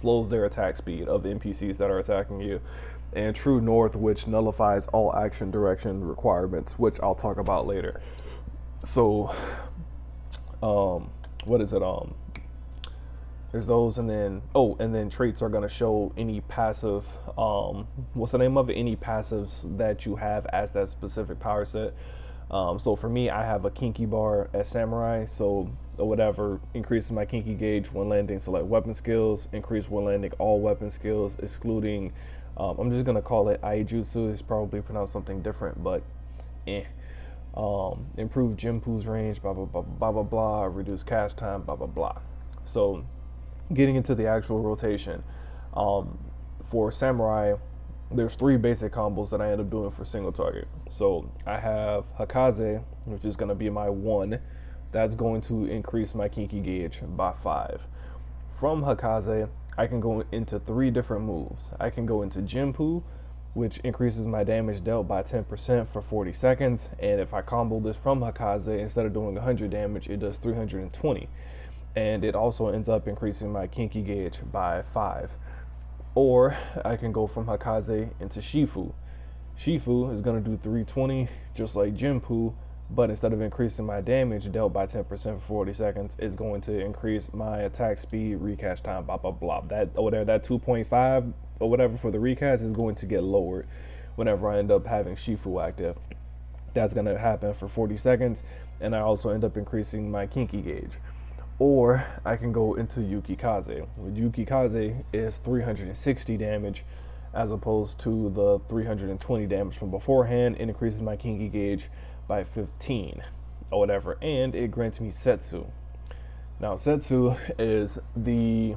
slows their attack speed of the NPCs that are attacking you, and True North, which nullifies all action direction requirements, which I'll talk about later. So, what is it? There's those, and then traits are gonna show any passive. What's the name of it? Any passives that you have as that specific power set. So for me, I have a kinky bar as samurai, so whatever increases my kinky gauge when landing select weapon skills, increase when landing all weapon skills, excluding, I'm just gonna call it Aijutsu. It's probably pronounced something different, but improve Jinpu's range, blah blah blah blah blah blah, reduce cast time, blah blah blah. So getting into the actual rotation, for samurai, there's 3 basic combos that I end up doing for single target. So I have Hakaze, which is going to be my 1. That's going to increase my kinky gauge by 5. From Hakaze, I can go into 3 different moves. I can go into Jinpu, which increases my damage dealt by 10% for 40 seconds. And if I combo this from Hakaze, instead of doing 100 damage, it does 320. And it also ends up increasing my kinky gauge by 5. Or I can go from Hakaze into Shifu. Shifu is going to do 320 just like Jinpu, but instead of increasing my damage dealt by 10% for 40 seconds, it's going to increase my attack speed, recast time, blah blah blah. That 2.5 or whatever for the recast is going to get lowered whenever I end up having Shifu active. That's going to happen for 40 seconds, and I also end up increasing my kinky gauge. Or I can go into Yukikaze. Yukikaze is 360 damage as opposed to the 320 damage from beforehand. It increases my kinky gauge by 15 or whatever, and it grants me Setsu. Now Setsu is this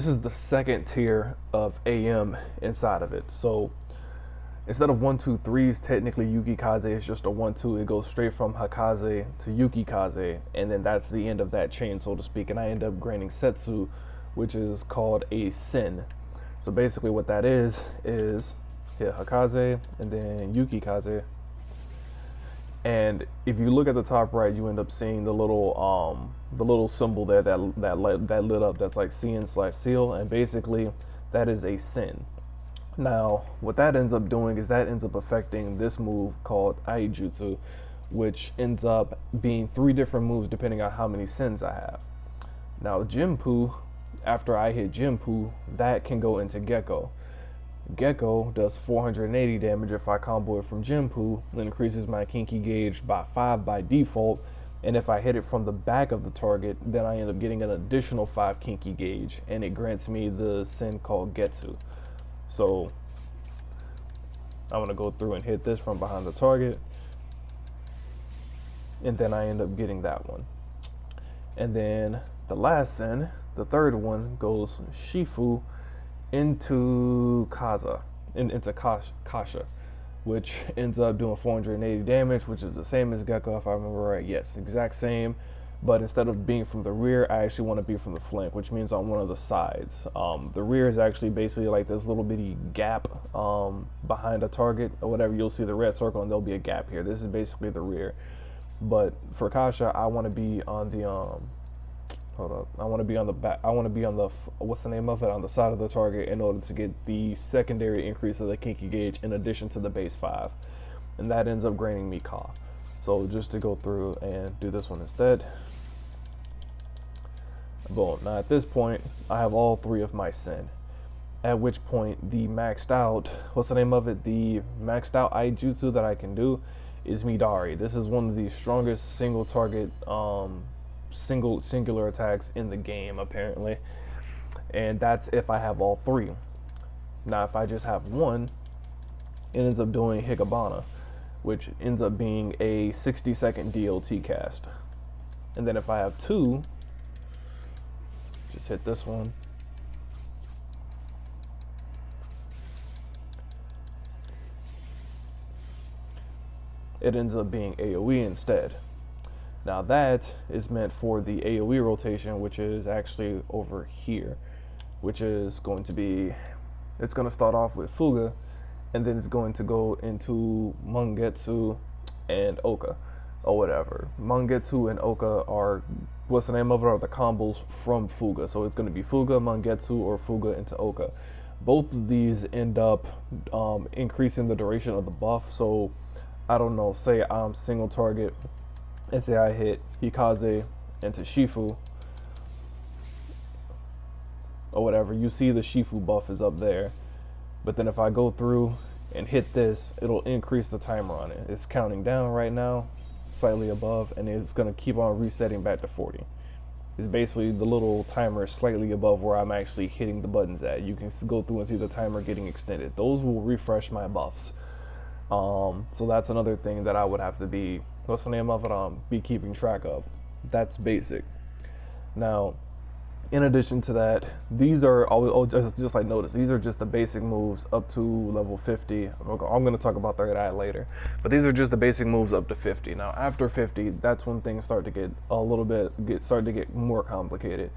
is the second tier of AM inside of it. So instead of 1, 2, 3s, technically Yukikaze is just a 1, 2. It goes straight from Hakaze to Yukikaze, and then that's the end of that chain, so to speak. And I end up granting Setsu, which is called a Sin. So basically what that is Hakaze and then Yukikaze. And if you look at the top right, you end up seeing the little symbol there that lit up. That's like CN/seal, and basically that is a Sin. Now, what that ends up doing is that ends up affecting this move called Aijutsu, which ends up being 3 different moves depending on how many sins I have. Now, Jinpu, after I hit Jinpu, that can go into Gecko. Gecko does 480 damage if I combo it from Jinpu, and increases my kinky gauge by 5 by default. And if I hit it from the back of the target, then I end up getting an additional 5 kinky gauge, and it grants me the sin called Getsu. So I'm going to go through and hit this from behind the target, and then I end up getting that one. And then the last sin, the third one, goes Shifu into Kasha, which ends up doing 480 damage, which is the same as Gecko if I remember right. Yes, exact same. But instead of being from the rear, I actually want to be from the flank, which means on one of the sides. The rear is actually basically like this little bitty gap behind a target or whatever. You'll see the red circle, and there'll be a gap here. This is basically the rear. But for Kasha, I want to be on the I want to be on the back. I want to be on the what's the name of it, on the side of the target, in order to get the secondary increase of the kinky gauge in addition to the base 5, and that ends up granting me Ka. So just to go through and do this one instead. Boom. Now at this point, I have all 3 of my sin. At which point, the maxed out, what's the name of it? The maxed out Aijutsu that I can do is Midari. This is one of the strongest single target, singular attacks in the game, apparently. And that's if I have all 3. Now, if I just have 1, it ends up doing Hikabana, which ends up being a 60-second DLT cast. And then if I have 2, just hit this one. It ends up being AoE instead. Now that is meant for the AoE rotation, which is actually over here, which is going to be, it's going to start off with Fuga, and then it's going to go into Mangetsu and Oka. or whatever. Mangetsu and Oka are, what's the name of it, are the combos from Fuga. So it's going to be Fuga, Mangetsu, or Fuga into Oka. Both of these end up increasing the duration of the buff. So I don't know, say I'm single target and say I hit Hikaze into Shifu or whatever, you see the Shifu buff is up there. But then if I go through and hit this, it'll increase the timer on it. It's counting down right now, slightly above, and it's going to keep on resetting back to 40. It's basically the little timer slightly above where I'm actually hitting the buttons at. You can go through and see the timer getting extended. Those will refresh my buffs. So that's another thing that I would have to be, what's the name of it, be keeping track of. That's basic. Now, in addition to that, these are just like notice, these are just the basic moves up to level 50. I'm going to talk about Third Eye later, but these are just the basic moves up to 50. Now after 50, that's when things start to get a little bit more complicated.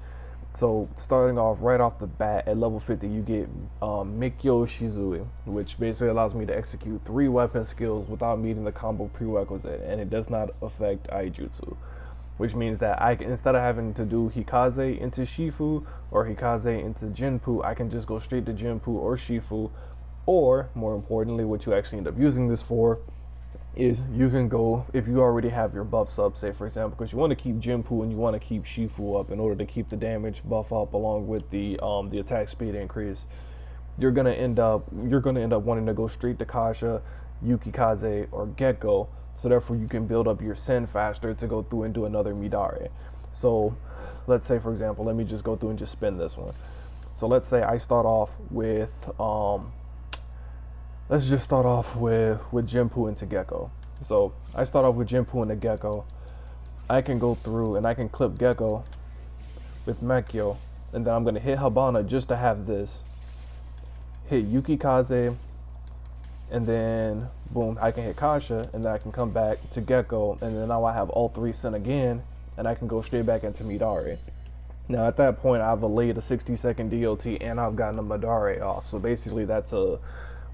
So starting off right off the bat at level 50, you get Mikyo Shizui, which basically allows me to execute 3 weapon skills without meeting the combo prerequisite, and it does not affect Aijutsu. Which means that I can, instead of having to do Hikaze into Shifu or Hikaze into Jinpu, I can just go straight to Jinpu or Shifu. Or, more importantly, what you actually end up using this for is you can go, if you already have your buffs up, say for example, because you want to keep Jinpu and you want to keep Shifu up in order to keep the damage buff up along with the attack speed increase, you're gonna end up wanting to go straight to Kasha, Yukikaze, or Gekko. So therefore you can build up your Sen faster to go through and do another Midare. So let's say, for example, let me just go through and just spin this one. So let's say I start off with let's just start off with Jinpu into Gekko. So I start off with Jinpu into Gekko. I can go through and I can clip Gekko with Mekyo, and then I'm gonna hit Habana just to have this. Hit Yukikaze, and then boom, I can hit Kasha, and then I can come back to Gekko, and then now I have all 3 Sen again, and I can go straight back into Midare. Now at that point, I've allayed a 60-second DOT, and I've gotten a Midare off. So basically, that's a,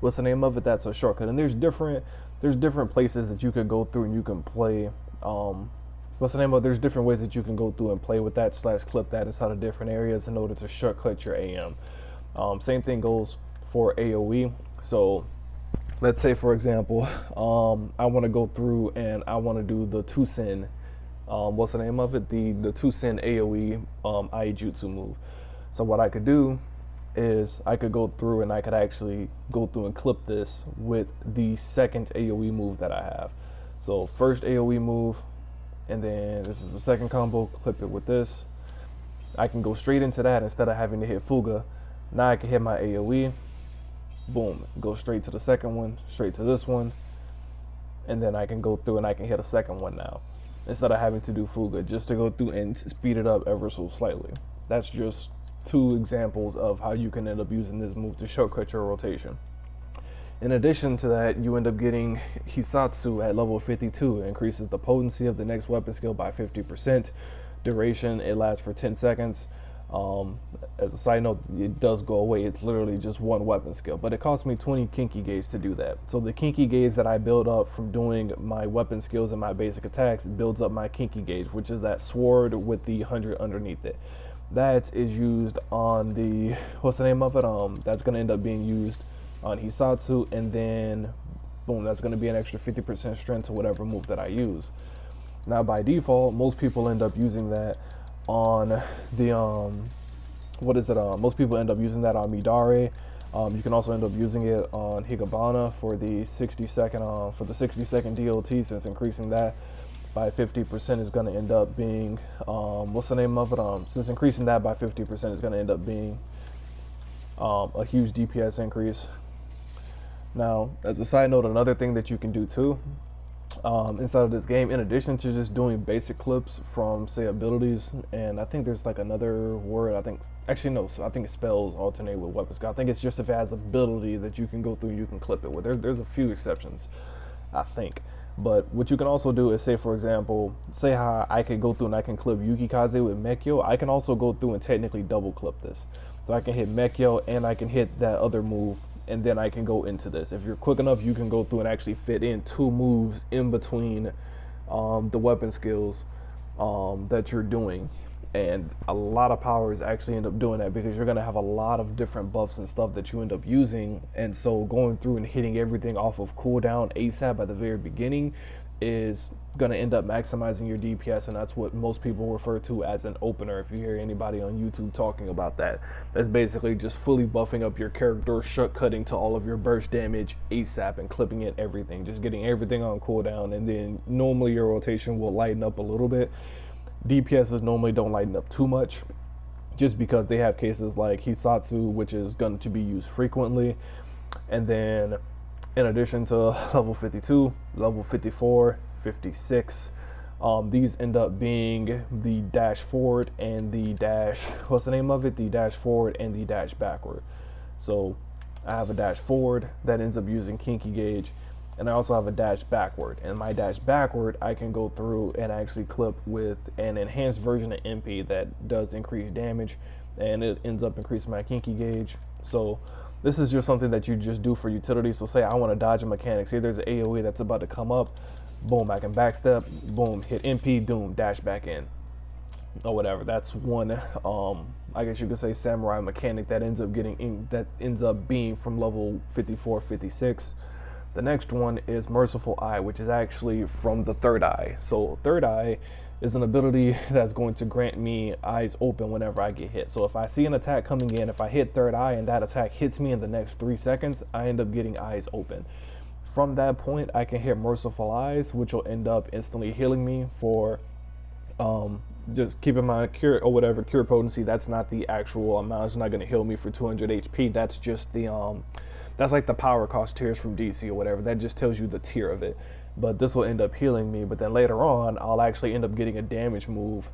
what's the name of it? That's a shortcut. And there's different places that you could go through and you can play. What's the name of it? There's different ways that you can go through and play with that / clip that inside of different areas in order to shortcut your AM. Same thing goes for AOE. So let's say, for example, I want to go through and I want to do the 2 Sen, what's the name of it? The 2 Sen AoE Aijutsu move. So what I could do is I could go through and I could actually go through and clip this with the second AoE move that I have. So first AoE move, and then this is the second combo, clip it with this. I can go straight into that instead of having to hit Fuga. Now I can hit my AoE. Boom, go straight to the second one, straight to this one, and then I can go through and I can hit a second one now, instead of having to do Fuga, just to go through and speed it up ever so slightly. That's just 2 examples of how you can end up using this move to shortcut your rotation. In addition to that, you end up getting Hisatsu at level 52. It increases the potency of the next weapon skill by 50%. Duration, it lasts for 10 seconds. As a side note, it does go away. It's literally just 1 weapon skill, but it cost me 20 Kinky Gauge to do that. So the Kinky Gauge that I build up from doing my weapon skills and my basic attacks builds up my Kinky Gauge, which is that sword with the 100 underneath it. That is used on the, what's the name of it? That's going to end up being used on Hisatsu, and then boom, that's going to be an extra 50% strength to whatever move that I use. Now by default, most people end up using that on the most people end up using that on Midare. You can also end up using it on Higabana for the 60-second DOT, since increasing that by 50% is going to end up being what's the name of it? Since increasing that by 50% is going to end up being a huge DPS increase. Now, as a side note, another thing that you can do too inside of this game, in addition to just doing basic clips from, say, abilities, and I think there's like another word, I think it spells alternate with weapons. I think it's just if it has ability that you can go through and you can clip it with. There's a few exceptions, I think. But what you can also do is, say for example, say how I could go through and I can clip Yukikaze with Mekyo, I can also go through and technically double clip this. So I can hit Mekyo and I can hit that other move, and then I can go into this. If you're quick enough, you can go through and actually fit in 2 moves in between the weapon skills that you're doing. And a lot of powers actually end up doing that because you're going to have a lot of different buffs and stuff that you end up using. And so going through and hitting everything off of cooldown ASAP at the very beginning is going to end up maximizing your DPS, and that's what most people refer to as an opener. If you hear anybody on YouTube talking about that, that's basically just fully buffing up your character, shortcutting to all of your burst damage ASAP and clipping it everything, just getting everything on cooldown. And then normally your rotation will lighten up a little bit. DPSs normally don't lighten up too much just because they have cases like Hisatsu, which is going to be used frequently. And then in addition to level 52, level 54, 56, these end up being the dash forward and the dash, what's the name of it? The dash forward and the dash backward. So I have a dash forward that ends up using Kinky Gauge, and I also have a dash backward. And my dash backward, I can go through and actually clip with an enhanced version of MP that does increase damage, and it ends up increasing my Kinky Gauge. So this is just something that you just do for utility. So say I want to dodge a mechanic. Say there's an AoE that's about to come up. Boom, I can backstep. Boom, hit MP, doom, dash back in. Or whatever. That's one, I guess you could say, samurai mechanic that ends up being from level 54, 56. The next one is Merciful Eye, which is actually from the Third Eye. So Third Eye is an ability that's going to grant me eyes open whenever I get hit. So if I see an attack coming in, if I hit Third Eye and that attack hits me in the next 3 seconds, I end up getting eyes open. From that point, I can hit Merciful Eyes, which will end up instantly healing me for just keeping my cure or whatever cure potency. That's not the actual amount. It's not going to heal me for 200 HP. That's just the that's like the power cost tiers from DC or whatever. That just tells you the tier of it. But this will end up healing me. But then later on, I'll actually end up getting a damage move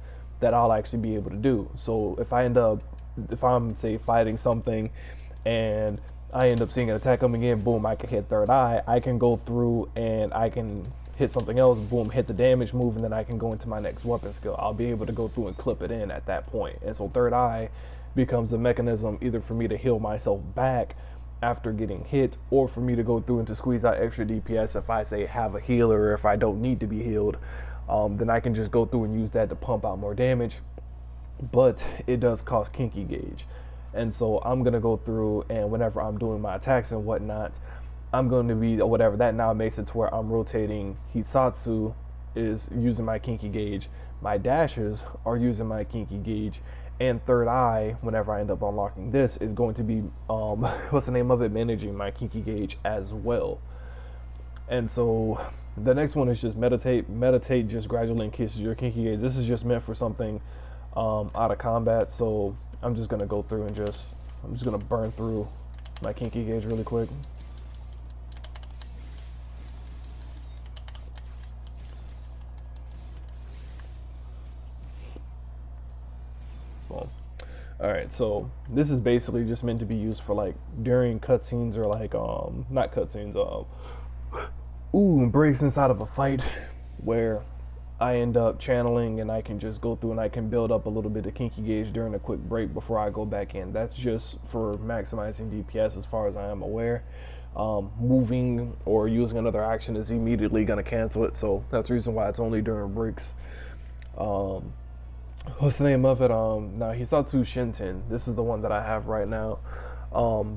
that I'll actually be able to do. So if I'm say fighting something and I end up seeing an attack coming in, boom, I can hit Third Eye. I can go through and I can hit something else, boom, hit the damage move, and then I can go into my next weapon skill. I'll be able to go through and clip it in at that point. And so Third Eye becomes a mechanism either for me to heal myself back after getting hit, or for me to go through and to squeeze out extra DPS if I say have a healer, or if I don't need to be healed, then I can just go through and use that to pump out more damage. But it does cost Kinky Gauge, and so I'm gonna go through, and whenever I'm doing my attacks and whatnot, I'm going to be, or whatever, that now makes it to where I'm rotating. Hisatsu is using my Kinky Gauge, my dashes are using my Kinky Gauge, and Third Eye, whenever I end up unlocking this, is going to be what's the name of it, managing my Kinky Gauge as well. And so the next one is just meditate. Just gradually increases your Kinky Gauge. This is just meant for something out of combat. So I'm just gonna go through and I'm just gonna burn through my Kinky Gauge really quick. Alright, so this is basically just meant to be used for like during cutscenes, or like not cutscenes, breaks inside of a fight where I end up channeling and I can just go through and I can build up a little bit of Kinky Gauge during a quick break before I go back in. That's just for maximizing DPS as far as I am aware. Moving or using another action is immediately going to cancel it, so that's the reason why it's only during breaks. What's the name of it? Now Hisatsu Shinten. This is the one that I have right now.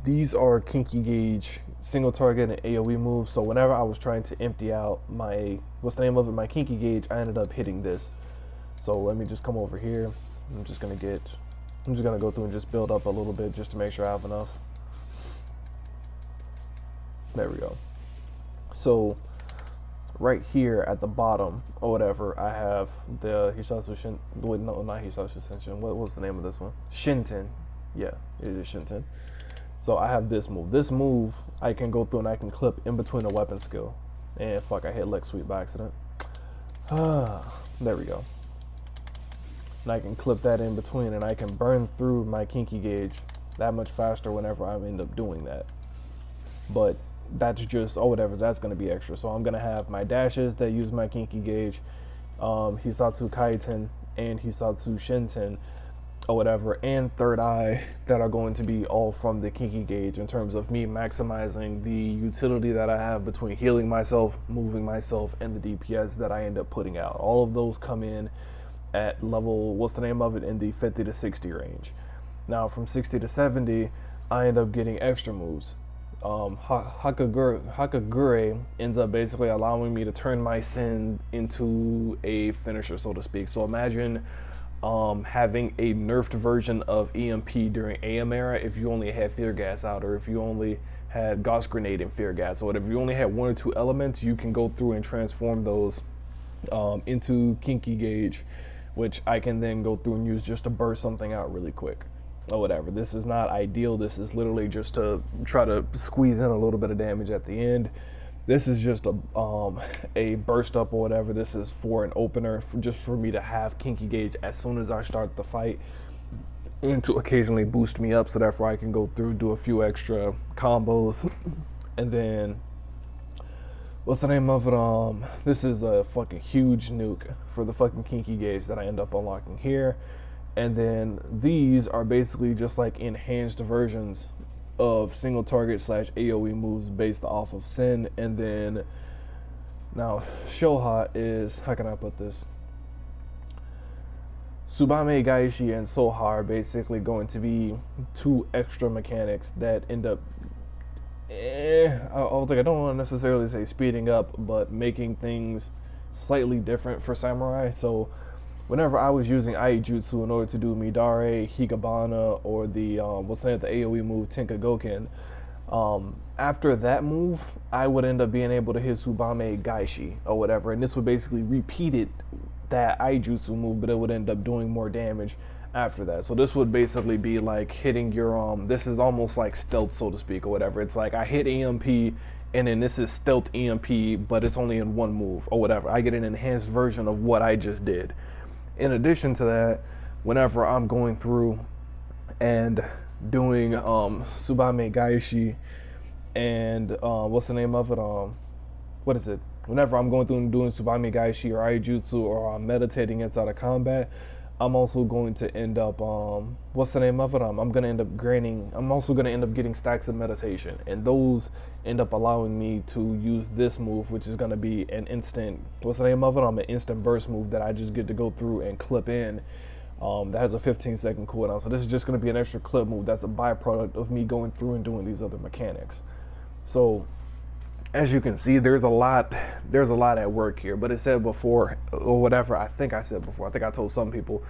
These are Kinky Gauge single target and AoE moves. So whenever I was trying to empty out my, what's the name of it, my Kinky Gauge, I ended up hitting this. So let me just come over here. I'm just gonna go through and just build up a little bit just to make sure I have enough. There we go. So right here at the bottom or whatever, I have the Hisatsu Shin. Wait, no, not Hisatsu Shin. What was the name of this one? Shinten. Yeah, it is Shinten. So I have this move. This move I can go through and I can clip in between a weapon skill. And fuck, I hit Lex Sweep by accident. There we go. And I can clip that in between, and I can burn through my Kinky Gauge that much faster whenever I end up doing that. But that's just, or whatever, that's going to be extra. So I'm going to have my dashes that use my Kinky Gauge, Hisatsu Kaiten and Hisatsu Shinten or whatever, and third eye that are going to be all from the kinky gauge in terms of me maximizing the utility that I have between healing myself, moving myself, and the DPS that I end up putting out. All of those come in at level, what's the name of it, in the 50 to 60 range. Now from 60 to 70, I end up getting extra moves. Hakagure ends up basically allowing me to turn my Sin into a finisher, so to speak. So imagine having a nerfed version of EMP during AM era if you only had Fear Gas out, or if you only had Gauss Grenade and Fear Gas, or if you only had one or two elements, you can go through and transform those into Kinky Gauge, which I can then go through and use just to burst something out really quick or whatever. This is not ideal. This is literally just to try to squeeze in a little bit of damage at the end. This is just a burst up or whatever. This is for an opener, just for me to have Kinky Gauge as soon as I start the fight, and to occasionally boost me up so therefore I can go through, do a few extra combos, and then what's the name of it? This is a fucking huge nuke for the fucking Kinky Gauge that I end up unlocking here. And then these are basically just like enhanced versions of single target / AoE moves based off of Sin. And then now Shoha is, how can I put this? Tsubame Gaishi and Soha are basically going to be two extra mechanics that end up, I don't want to necessarily say speeding up, but making things slightly different for Samurai. So whenever I was using Aijutsu in order to do Midare, Higabana, or the what's the name of the AoE move, Tenka Goken, after that move, I would end up being able to hit Tsubame Gaishi or whatever, and this would basically repeat that Aijutsu move, but it would end up doing more damage after that. So this would basically be like hitting your this is almost like stealth, so to speak, or whatever. It's like I hit EMP, and then this is stealth EMP, but it's only in one move or whatever. I get an enhanced version of what I just did. In addition to that, whenever I'm going through and doing Tsubame Gaishi and what's the name of it? What is it? Whenever I'm going through and doing Tsubame Gaishi or Aijutsu, or I'm meditating inside of combat, I'm also going to end up what's the name of it? I'm also going to end up getting stacks of meditation, and those end up allowing me to use this move, which is going to be an instant, what's the name of it? An instant burst move that I just get to go through and clip in. That has a 15-second cooldown. So this is just going to be an extra clip move that's a byproduct of me going through and doing these other mechanics. So as you can see, there's a lot at work here. But it said before, or whatever, I think I told some people,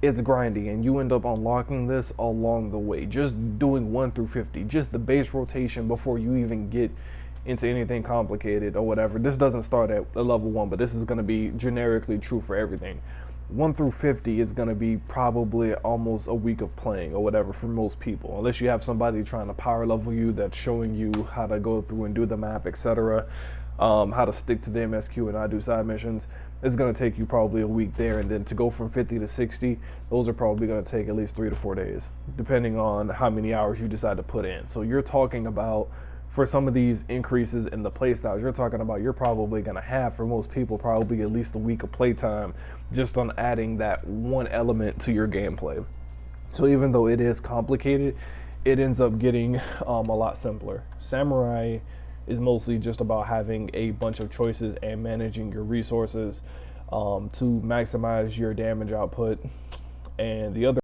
it's grindy, and you end up unlocking this along the way. Just doing 1 through 50, just the base rotation before you even get into anything complicated or whatever. This doesn't start at a level 1, but this is going to be generically true for everything. 1 through 50 is going to be probably almost a week of playing or whatever for most people, unless you have somebody trying to power level you that's showing you how to go through and do the map, etc., how to stick to the MSQ and not do side missions. It's going to take you probably a week there, and then to go from 50 to 60, those are probably going to take at least 3 to 4 days, depending on how many hours you decide to put in. So you're talking about, for some of these increases in the playstyles, you're probably going to have, for most people, probably at least a week of playtime just on adding that one element to your gameplay. So even though it is complicated, it ends up getting a lot simpler. Samurai is mostly just about having a bunch of choices and managing your resources to maximize your damage output, and the other